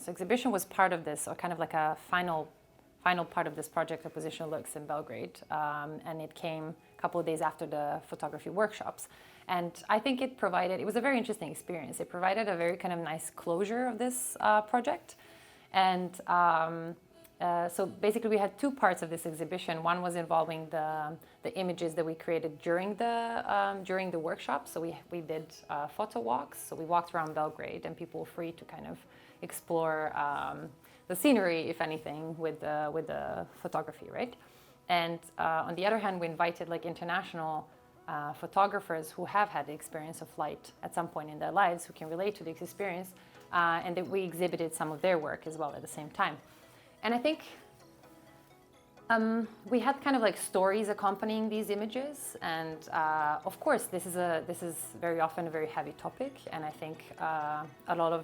So exhibition was part of this, or kind of like a final part of this project, Oppositional Looks in Belgrade, and it came a couple of days after the photography workshops. And I think it was a very interesting experience. It provided a very kind of nice closure of this project. And so basically we had two parts of this exhibition. One was involving the images that we created during the workshop. So we did photo walks. So we walked around Belgrade and people were free to kind of explore the scenery, if anything, with the photography, right? And on the other hand, we invited like international photographers who have had the experience of flight at some point in their lives, who can relate to this experience, and that we exhibited some of their work as well at the same time. And I think we had kind of like stories accompanying these images, and of course this is very often a very heavy topic, and I think a lot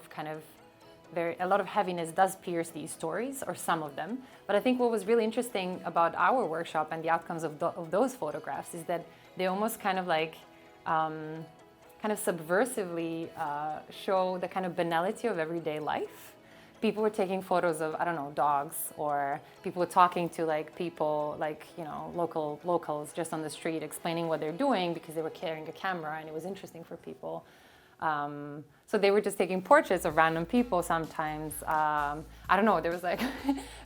of heaviness does pierce these stories, or some of them. But I think what was really interesting about our workshop and the outcomes of those photographs is that they almost kind of like subversively show the kind of banality of everyday life. People were taking photos of, I don't know, dogs, or people were talking to like people, like, you know, locals just on the street, explaining what they're doing because they were carrying a camera and it was interesting for people. So they were just taking portraits of random people sometimes. I don't know, there was like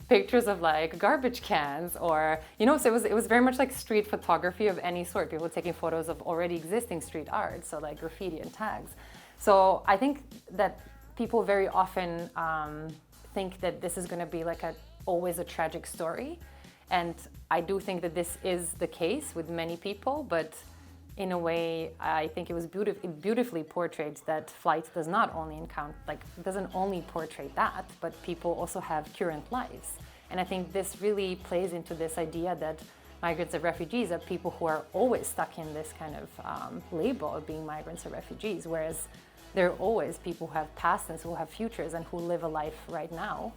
pictures of like garbage cans, or, you know, so it was very much like street photography of any sort. People taking photos of already existing street art, so like graffiti and tags. So I think that people very often think that this is going to be like always a tragic story. And I do think that this is the case with many people, but in a way, I think it was beautifully portrayed that flight does not only doesn't only portray that, but people also have current lives. And I think this really plays into this idea that migrants and refugees are people who are always stuck in this kind of label of being migrants or refugees, whereas there are always people who have pasts and who have futures and who live a life right now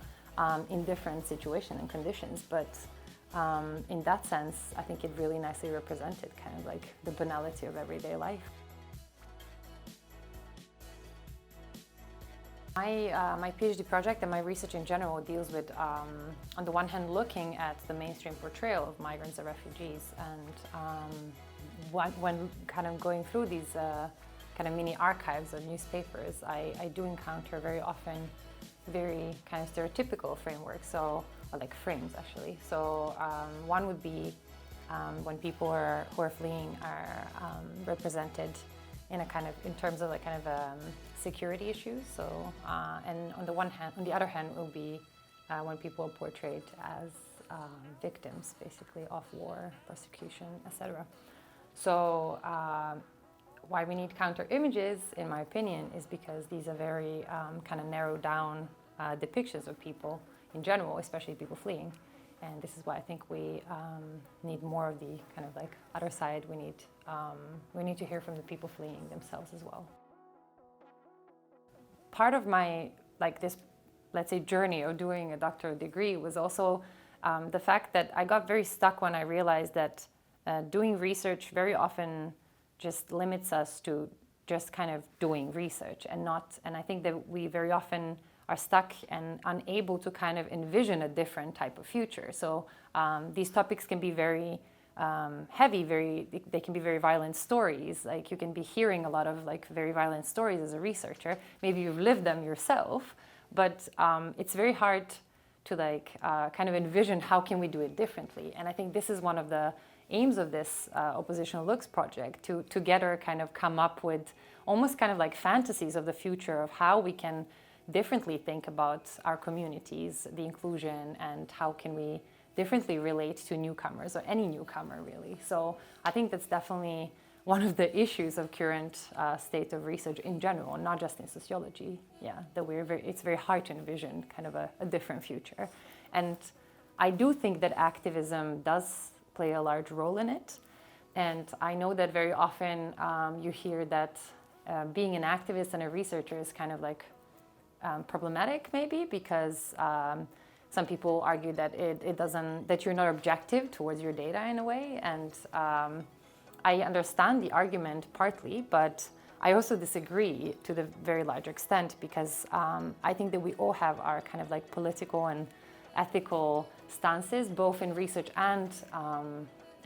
in different situations and conditions. But in that sense, I think it really nicely represented kind of like the banality of everyday life. My PhD project and my research in general deals with, on the one hand, looking at the mainstream portrayal of migrants and refugees, and when kind of going through these kind of mini archives of newspapers, I do encounter very often very kind of stereotypical frameworks, or like frames actually. So one would be when people who are fleeing are represented in in terms of like kind of security issues. So and on the other hand, it will be when people are portrayed as victims, basically, of war, persecution, etc. So why we need counter images, in my opinion, is because these are very kind of narrowed down depictions of people in general, especially people fleeing. And this is why I think we need more of the kind of like other side. We need to hear from the people fleeing themselves as well. Part of my this, let's say, journey of doing a doctoral degree was also the fact that I got very stuck when I realized that doing research very often just limits us to just kind of doing research and I think that we very often are stuck and unable to kind of envision a different type of future. So these topics can be very heavy, they can be very violent stories. Like you can be hearing a lot of like very violent stories as a researcher. Maybe you've lived them yourself, but it's very hard to kind of envision how can we do it differently. And I think this is one of the aims of this Oppositional Looks project, to together kind of come up with almost kind of like fantasies of the future of how we can differently think about our communities, the inclusion, and how can we differently relate to newcomers, or any newcomer really. So I think that's definitely one of the issues of current state of research in general, not just in sociology. Yeah, that it's very hard to envision kind of a different future. And I do think that activism does play a large role in it. And I know that very often you hear that being an activist and a researcher is kind of like problematic, maybe, because some people argue that that you're not objective towards your data in a way. And I understand the argument partly, but I also disagree to the very large extent because I think that we all have our kind of like political and ethical stances, both in research and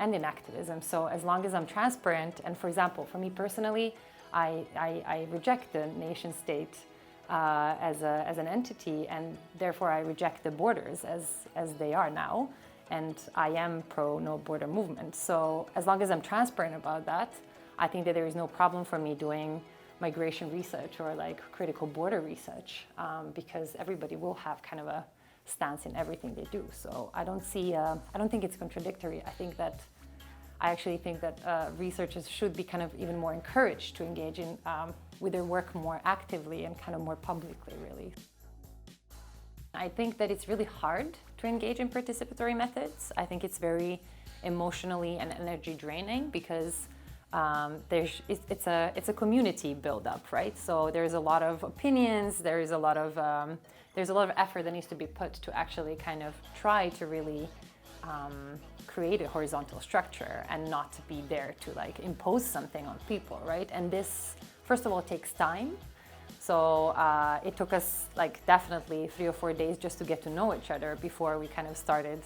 in activism. So as long as I'm transparent, and for example, for me personally, I reject the nation state as an entity, and therefore I reject the borders as they are now, and I am pro no border movement. So as long as I'm transparent about that, I think that there is no problem for me doing migration research or like critical border research, because everybody will have kind of a stance in everything they do. So I don't think it's contradictory. I actually think that researchers should be kind of even more encouraged to engage in with their work more actively and kind of more publicly, really. I think that it's really hard to engage in participatory methods. I think it's very emotionally and energy draining because it's a community build-up, right? So there's a lot of opinions, there's a lot of effort that needs to be put to actually kind of try to really create a horizontal structure and not to be there to like impose something on people, right? And this, first of all, takes time. So it took us like definitely 3 or 4 days just to get to know each other before we kind of started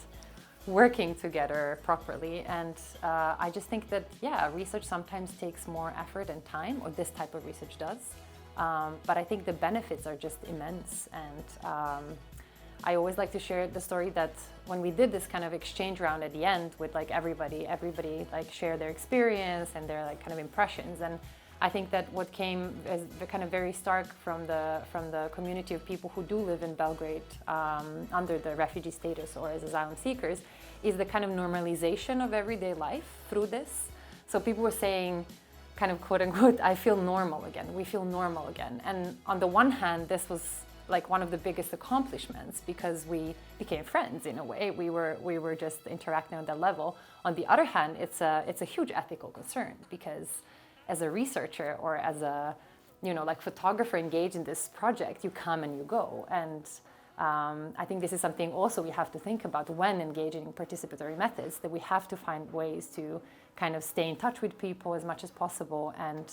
working together properly. And I just think that, yeah, research sometimes takes more effort and time, or this type of research does. But I think the benefits are just immense. And I always like to share the story that when we did this kind of exchange round at the end with like everybody like shared their experience and their like kind of impressions. And I think that what came as the kind of very stark from the community of people who do live in Belgrade under the refugee status or as asylum seekers is the kind of normalization of everyday life through this. So people were saying, kind of quote unquote, I feel normal again, we feel normal again. And on the one hand, this was like one of the biggest accomplishments because we became friends in a way. We were just interacting on that level. On the other hand, it's a huge ethical concern because as a researcher or as a like photographer engaged in this project, you come and you go. And I think this is something also we have to think about when engaging in participatory methods, that we have to find ways to kind of stay in touch with people as much as possible. And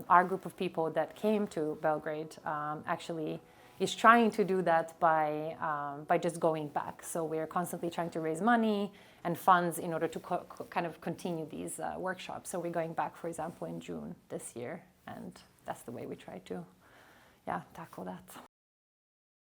our group of people that came to Belgrade actually is trying to do that by just going back. So we're constantly trying to raise money and funds in order to kind of continue these workshops. So we're going back, for example, in June this year, and that's the way we try to, tackle that.